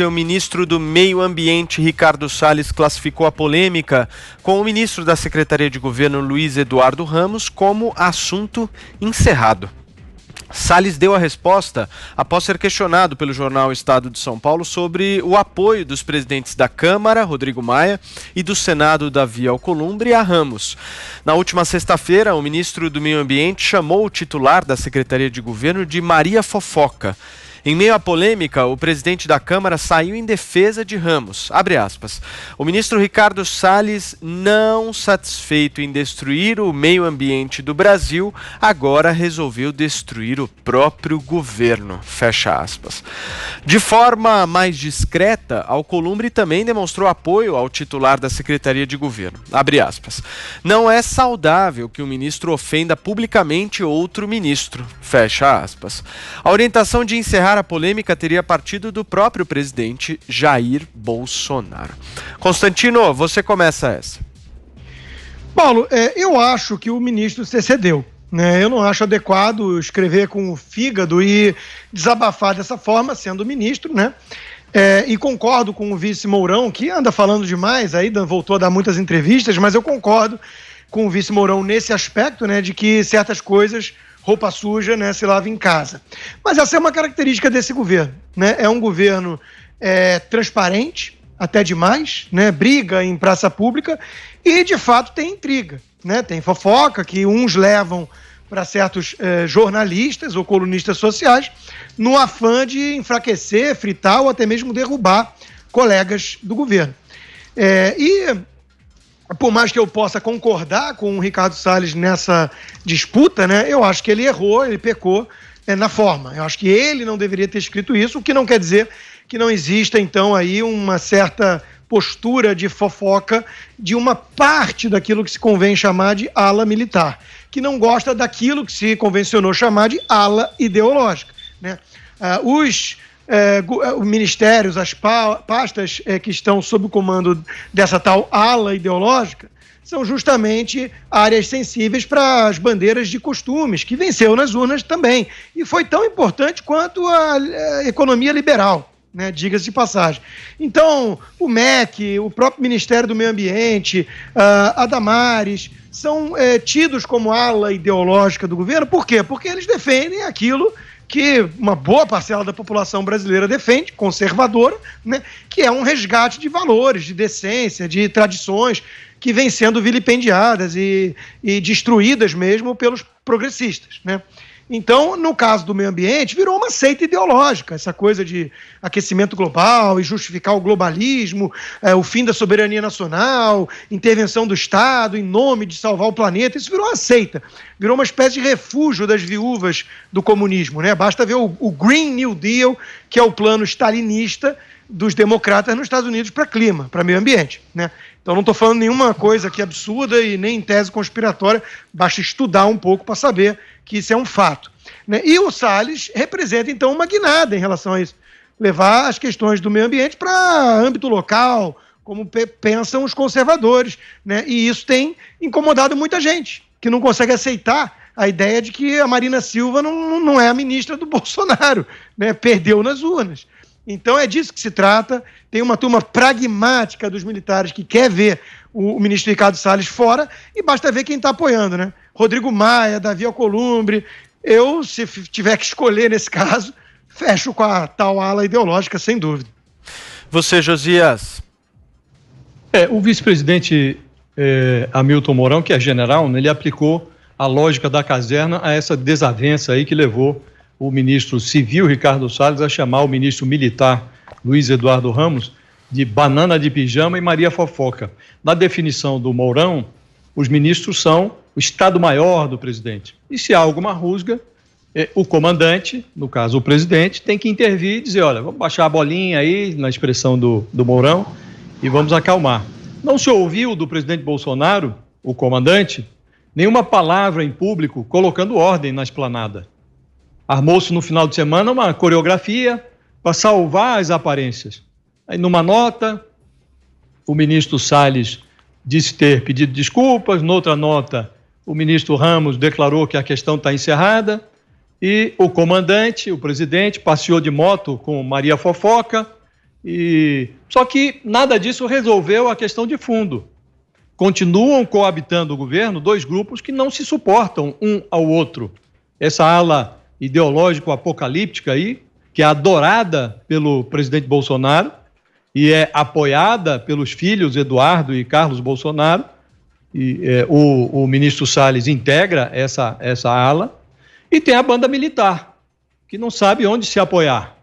porque o ministro do Meio Ambiente, Ricardo Salles, classificou a polêmica com o ministro da Secretaria de Governo, Luiz Eduardo Ramos, como assunto encerrado. Salles deu a resposta após ser questionado pelo jornal Estado de São Paulo sobre o apoio dos presidentes da Câmara, Rodrigo Maia, e do Senado, Davi Alcolumbre, a Ramos. Na última sexta-feira, o ministro do Meio Ambiente chamou o titular da Secretaria de Governo de Maria Fofoca. Em meio à polêmica, o presidente da Câmara saiu em defesa de Ramos. Abre aspas. O ministro Ricardo Salles, não satisfeito em destruir o meio ambiente do Brasil, agora resolveu destruir o próprio governo. Fecha aspas. De forma mais discreta, Alcolumbre também demonstrou apoio ao titular da Secretaria de Governo. Abre aspas. Não é saudável que o ministro ofenda publicamente outro ministro. Fecha aspas. A orientação de encerrar a polêmica teria partido do próprio presidente Jair Bolsonaro. Constantino, você começa essa. Paulo, eu acho que o ministro se excedeu, né? Eu não acho adequado escrever com o fígado e desabafar dessa forma, sendo ministro, né? E concordo com o vice Mourão, que anda falando demais, aí voltou a dar muitas entrevistas, mas eu concordo com o vice Mourão nesse aspecto, né, de que certas coisas, roupa suja, né, se lava em casa. Mas essa é uma característica desse governo, né? É um governo transparente, até demais, né? Briga em praça pública e, de fato, tem intriga, né? Tem fofoca que uns levam para certos jornalistas ou colunistas sociais no afã de enfraquecer, fritar ou até mesmo derrubar colegas do governo. Por mais que eu possa concordar com o Ricardo Salles nessa disputa, né, eu acho que ele errou, ele pecou na forma. Eu acho que ele não deveria ter escrito isso, o que não quer dizer que não exista, então, aí uma certa postura de fofoca de uma parte daquilo que se convém chamar de ala militar, que não gosta daquilo que se convencionou chamar de ala ideológica, né? Os ministérios, as pastas que estão sob o comando dessa tal ala ideológica, são justamente áreas sensíveis para as bandeiras de costumes, que venceu nas urnas também. E foi tão importante quanto a economia liberal, né, diga-se de passagem. Então, o MEC, o próprio Ministério do Meio Ambiente, a Damares, são tidos como ala ideológica do governo. Por quê? Porque eles defendem aquilo que uma boa parcela da população brasileira defende, conservadora, né, que é um resgate de valores, de decência, de tradições que vêm sendo vilipendiadas e destruídas mesmo pelos progressistas, né? Então, no caso do meio ambiente, virou uma seita ideológica, essa coisa de aquecimento global e justificar o globalismo, o fim da soberania nacional, intervenção do Estado em nome de salvar o planeta. Isso virou uma seita, virou uma espécie de refúgio das viúvas do comunismo, né? Basta ver o Green New Deal, que é o plano stalinista dos democratas nos Estados Unidos para clima, para meio ambiente, né? Então não estou falando nenhuma coisa aqui absurda e nem em tese conspiratória, basta estudar um pouco para saber que isso é um fato, né? E o Salles representa, então, uma guinada em relação a isso, levar as questões do meio ambiente para âmbito local, como pensam os conservadores, né? E isso tem incomodado muita gente, que não consegue aceitar a ideia de que a Marina Silva não é a ministra do Bolsonaro, né? Perdeu nas urnas. Então é disso que se trata. Tem uma turma pragmática dos militares que quer ver o ministro Ricardo Salles fora, e basta ver quem está apoiando, né? Rodrigo Maia, Davi Alcolumbre. Eu, se tiver que escolher nesse caso, fecho com a tal ala ideológica, sem dúvida. Você, Josias? O vice-presidente Hamilton Mourão, que é general, né, ele aplicou a lógica da caserna a essa desavença aí que levou o ministro civil, Ricardo Salles, a chamar o ministro militar, Luiz Eduardo Ramos, de banana de pijama e Maria Fofoca. Na definição do Mourão, os ministros são o Estado-Maior do presidente. E se há alguma rusga, o comandante, no caso o presidente, tem que intervir e dizer, olha, vamos baixar a bolinha aí, na expressão do Mourão, e vamos acalmar. Não se ouviu do presidente Bolsonaro, o comandante, nenhuma palavra em público colocando ordem na esplanada. Armou-se no final de semana uma coreografia para salvar as aparências. Aí, numa nota, o ministro Salles disse ter pedido desculpas, noutra nota, o ministro Ramos declarou que a questão está encerrada, e o comandante, o presidente, passeou de moto com Maria Fofoca Só que nada disso resolveu a questão de fundo. Continuam coabitando o governo dois grupos que não se suportam um ao outro. Essa ala ideológico-apocalíptica aí, que é adorada pelo presidente Bolsonaro e é apoiada pelos filhos Eduardo e Carlos Bolsonaro, o ministro Salles integra essa ala, e tem a banda militar, que não sabe onde se apoiar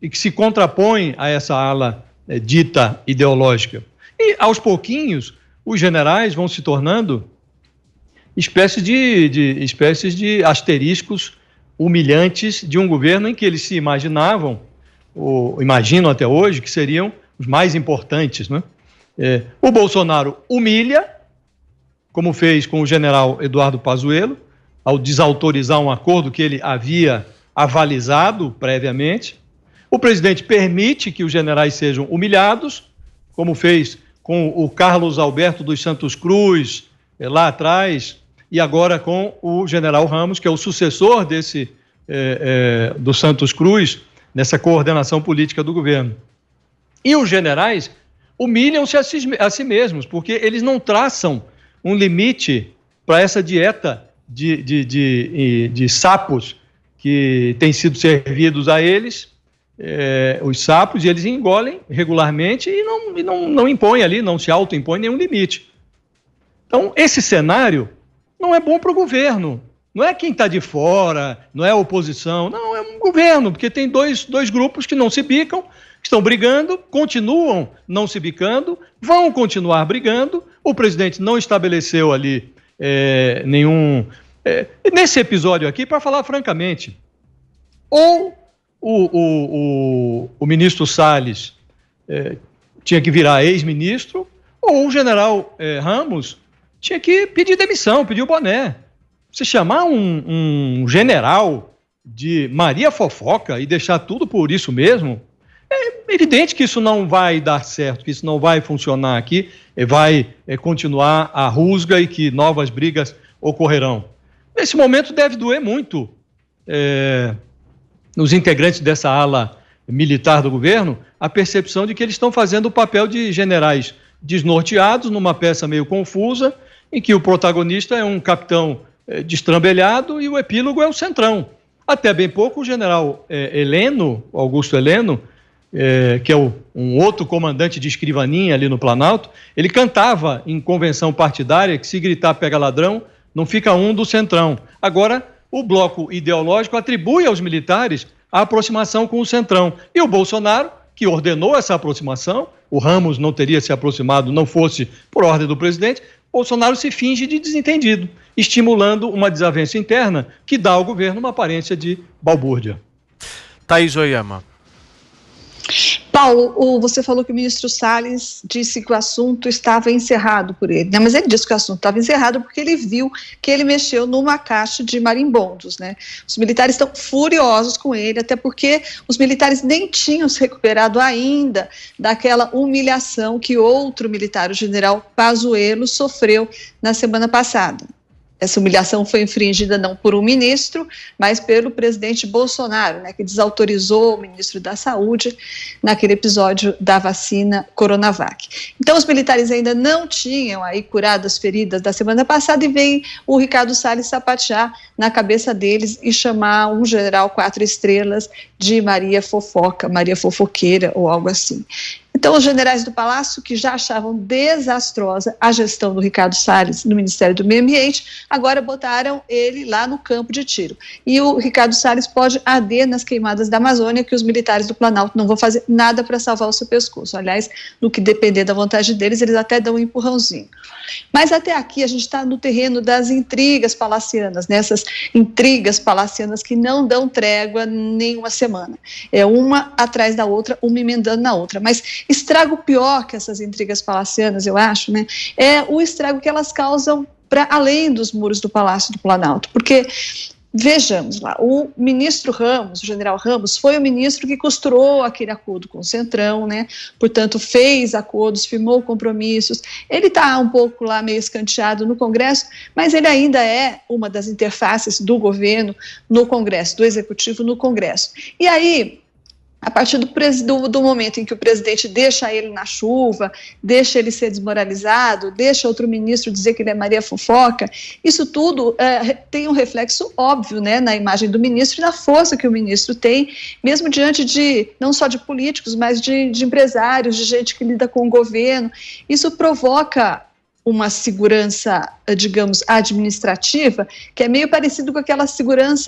e que se contrapõe a essa ala dita ideológica. E, aos pouquinhos, os generais vão se tornando espécies de asteriscos humilhantes de um governo em que eles se imaginavam, ou imaginam até hoje, que seriam os mais importantes, né? O Bolsonaro humilha, como fez com o general Eduardo Pazuello, ao desautorizar um acordo que ele havia avalizado previamente. O presidente permite que os generais sejam humilhados, como fez com o Carlos Alberto dos Santos Cruz, lá atrás, e agora com o general Ramos, que é o sucessor do Santos Cruz, nessa coordenação política do governo. E os generais humilham-se a si mesmos, porque eles não traçam um limite para essa dieta de sapos que têm sido servidos a eles, os sapos, e eles engolem regularmente e não impõem ali, não se autoimpõe nenhum limite. Então, esse cenário não é bom para o governo. Não é quem está de fora, não é a oposição, não, é um governo, porque tem dois grupos que não se bicam, estão brigando, continuam não se bicando, vão continuar brigando. O presidente não estabeleceu ali nenhum... nesse episódio aqui, para falar francamente, ou o ministro Salles tinha que virar ex-ministro, ou o general Ramos tinha que pedir demissão, pedir o boné. Você chamar um general de Maria Fofoca e deixar tudo por isso mesmo, é evidente que isso não vai dar certo, que isso não vai funcionar aqui, vai continuar a rusga e que novas brigas ocorrerão. Nesse momento deve doer muito nos integrantes dessa ala militar do governo a percepção de que eles estão fazendo o papel de generais desnorteados numa peça meio confusa, em que o protagonista é um capitão destrambelhado e o epílogo é o centrão. Até bem pouco o general Augusto Heleno, que é um outro comandante de escrivaninha ali no Planalto, ele cantava em convenção partidária que se gritar pega ladrão, não fica um do centrão. Agora, o bloco ideológico atribui aos militares a aproximação com o centrão. E o Bolsonaro, que ordenou essa aproximação, o Ramos não teria se aproximado, não fosse por ordem do presidente, Bolsonaro se finge de desentendido, estimulando uma desavença interna que dá ao governo uma aparência de balbúrdia. Thaís Oyama. Paulo, você falou que o ministro Salles disse que o assunto estava encerrado por ele, né? Mas ele disse que o assunto estava encerrado porque ele viu que ele mexeu numa caixa de marimbondos, né? Os militares estão furiosos com ele, até porque os militares nem tinham se recuperado ainda daquela humilhação que outro militar, o general Pazuello, sofreu na semana passada. Essa humilhação foi infringida não por um ministro, mas pelo presidente Bolsonaro, né, que desautorizou o ministro da Saúde naquele episódio da vacina Coronavac. Então, os militares ainda não tinham aí curado as feridas da semana passada e vem o Ricardo Salles sapatear na cabeça deles e chamar um general 4 estrelas de Maria Fofoca, Maria Fofoqueira ou algo assim. Então, os generais do Palácio, que já achavam desastrosa a gestão do Ricardo Salles no Ministério do Meio Ambiente, agora botaram ele lá no campo de tiro. E o Ricardo Salles pode arder nas queimadas da Amazônia, que os militares do Planalto não vão fazer nada para salvar o seu pescoço. Aliás, no que depender da vontade deles, eles até dão um empurrãozinho. Mas até aqui a gente está no terreno das intrigas palacianas, né? Essas intrigas palacianas que não dão trégua nem uma semana. É uma atrás da outra, uma emendando na outra. Mas estrago pior que essas intrigas palacianas, eu acho, né, é o estrago que elas causam para além dos muros do Palácio do Planalto, porque vejamos lá, o ministro Ramos, o general Ramos, foi o ministro que costurou aquele acordo com o Centrão, né, portanto fez acordos, firmou compromissos, ele está um pouco lá meio escanteado no Congresso, mas ele ainda é uma das interfaces do governo no Congresso, do Executivo no Congresso. E aí, A partir do momento em que o presidente deixa ele na chuva, deixa ele ser desmoralizado, deixa outro ministro dizer que ele é Maria Fofoca, isso tudo tem um reflexo óbvio, né, na imagem do ministro e na força que o ministro tem, mesmo diante de, não só de políticos, mas de empresários, de gente que lida com o governo. Isso provoca uma segurança, digamos, administrativa, que é meio parecido com aquela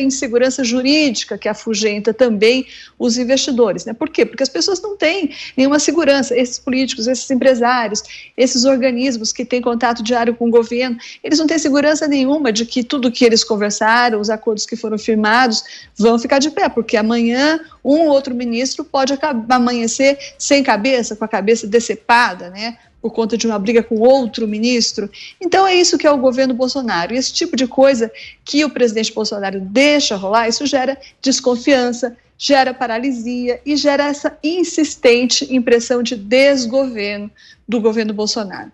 insegurança jurídica que afugenta também os investidores, né? Por quê? Porque as pessoas não têm nenhuma segurança, esses políticos, esses empresários, esses organismos que têm contato diário com o governo, eles não têm segurança nenhuma de que tudo que eles conversaram, os acordos que foram firmados, vão ficar de pé, porque amanhã um ou outro ministro pode amanhecer sem cabeça, com a cabeça decepada, né? Por conta de uma briga com outro ministro. Então é isso que é o governo Bolsonaro. E esse tipo de coisa que o presidente Bolsonaro deixa rolar, isso gera desconfiança, gera paralisia e gera essa insistente impressão de desgoverno do governo Bolsonaro.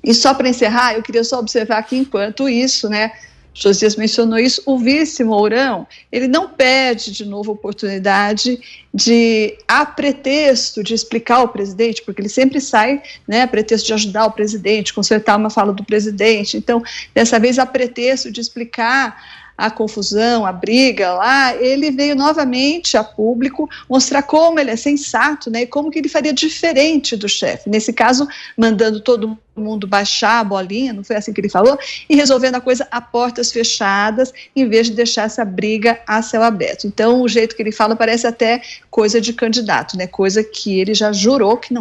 E só para encerrar, eu queria só observar que enquanto isso, né, Josias mencionou isso, o vice Mourão, ele não perde de novo a oportunidade de, a pretexto de explicar ao presidente, porque ele sempre sai, né, a pretexto de ajudar o presidente, consertar uma fala do presidente, então, dessa vez, a pretexto de explicar a confusão, a briga lá, ele veio novamente a público mostrar como ele é sensato, né, e como que ele faria diferente do chefe, nesse caso, mandando todo mundo baixar a bolinha, não foi assim que ele falou, e resolvendo a coisa a portas fechadas, em vez de deixar essa briga a céu aberto. Então, o jeito que ele fala parece até coisa de candidato, né, coisa que ele já jurou que não